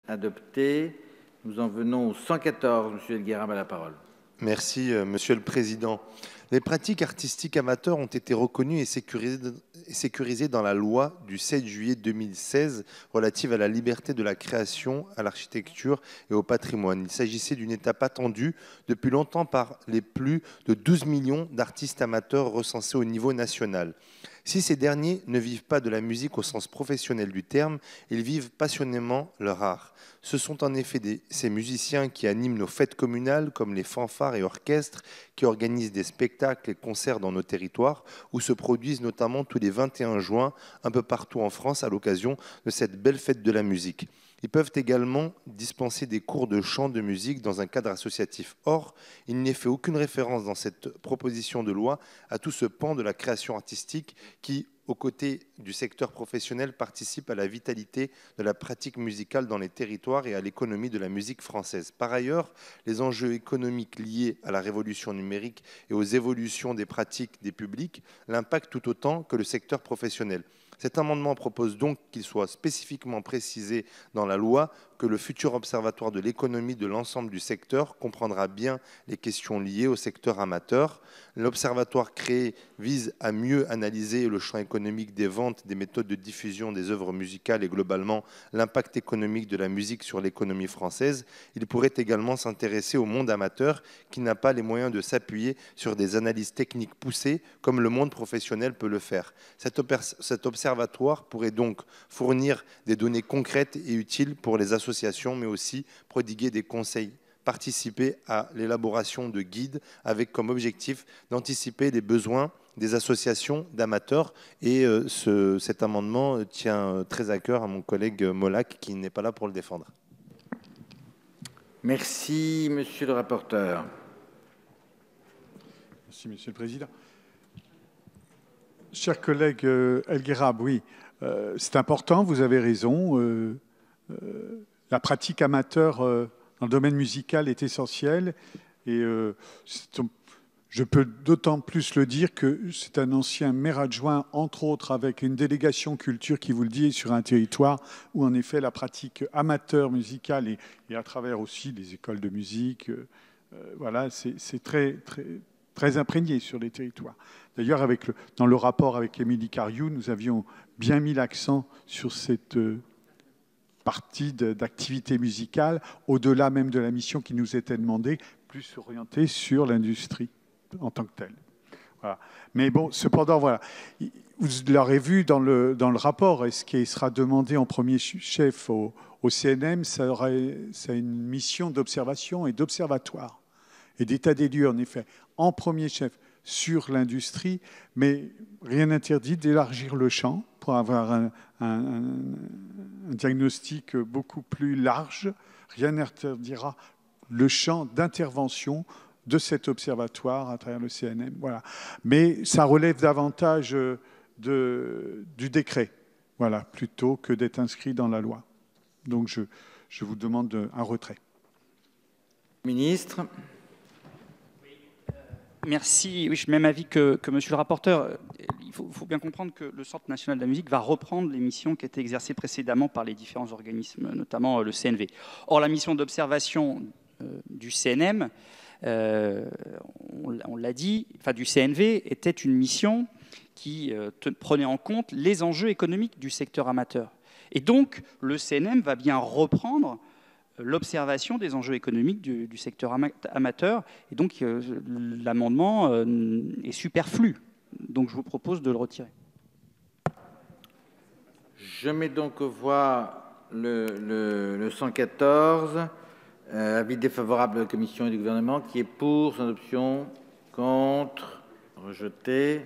Adopté. Nous en venons au 114. Monsieur Elguerab a la parole. Merci, Monsieur le Président. Les pratiques artistiques amateurs ont été reconnues et sécurisées dans la loi du 7 juillet 2016 relative à la liberté de la création, à l'architecture et au patrimoine. Il s'agissait d'une étape attendue depuis longtemps par les plus de 12 millions d'artistes amateurs recensés au niveau national. Si ces derniers ne vivent pas de la musique au sens professionnel du terme, ils vivent passionnément leur art. Ce sont en effet ces musiciens qui animent nos fêtes communales, comme les fanfares et orchestres, qui organisent des spectacles et concerts dans nos territoires, où se produisent notamment tous les 21 juin, un peu partout en France, à l'occasion de cette belle fête de la musique. Ils peuvent également dispenser des cours de chant de musique dans un cadre associatif. Or, il n'est fait aucune référence dans cette proposition de loi à tout ce pan de la création artistique qui, aux côtés du secteur professionnel, participe à la vitalité de la pratique musicale dans les territoires et à l'économie de la musique française. Par ailleurs, les enjeux économiques liés à la révolution numérique et aux évolutions des pratiques des publics l'impactent tout autant que le secteur professionnel. Cet amendement propose donc qu'il soit spécifiquement précisé dans la loi que le futur observatoire de l'économie de l'ensemble du secteur comprendra bien les questions liées au secteur amateur. L'observatoire créé vise à mieux analyser le champ économique des ventes, des méthodes de diffusion des œuvres musicales et globalement l'impact économique de la musique sur l'économie française. Il pourrait également s'intéresser au monde amateur qui n'a pas les moyens de s'appuyer sur des analyses techniques poussées comme le monde professionnel peut le faire. Cet observatoire pourrait donc fournir des données concrètes et utiles pour les associations, mais aussi prodiguer des conseils, participer à l'élaboration de guides avec comme objectif d'anticiper les besoins des associations d'amateurs. Et cet amendement tient très à cœur à mon collègue Molac qui n'est pas là pour le défendre. Merci, monsieur le rapporteur. Merci, monsieur le président. Cher collègue Elguerab, oui, c'est important, vous avez raison. La pratique amateur dans le domaine musical est essentielle et je peux d'autant plus le dire que c'est un ancien maire adjoint, entre autres avec une délégation culture qui, vous le dit, est sur un territoire où en effet la pratique amateur musicale et à travers aussi les écoles de musique, voilà, c'est très imprégné sur les territoires. D'ailleurs, dans le rapport avec Émilie Cariou, nous avions bien mis l'accent sur cette partie d'activité musicale, au-delà même de la mission qui nous était demandée, plus orientée sur l'industrie en tant que telle. Voilà. Mais bon, cependant, voilà. Vous l'aurez vu dans le rapport, et ce qui sera demandé en premier chef au CNM, ça a une mission d'observation et d'observatoire et d'état des lieux, en effet, en premier chef sur l'industrie, mais rien n'interdit d'élargir le champ pour avoir un diagnostic beaucoup plus large. Rien n'interdira le champ d'intervention de cet observatoire à travers le CNM. Voilà. Mais ça relève davantage du décret, voilà, plutôt que d'être inscrit dans la loi. Donc je vous demande un retrait. Ministre. Merci. Oui, je suis même avis que monsieur le rapporteur. Il faut bien comprendre que le Centre national de la musique va reprendre les missions qui étaient exercées précédemment par les différents organismes, notamment le CNV. Or, la mission d'observation du CNM, on l'a dit, enfin du CNV, était une mission qui prenait en compte les enjeux économiques du secteur amateur. Et donc, le CNM va bien reprendre l'observation des enjeux économiques du secteur amateur. Et donc, l'amendement est superflu. Donc, je vous propose de le retirer. Je mets donc aux voix le 114. Avis défavorable de la Commission et du Gouvernement. Qui est pour son adoption? Contre? Rejeté.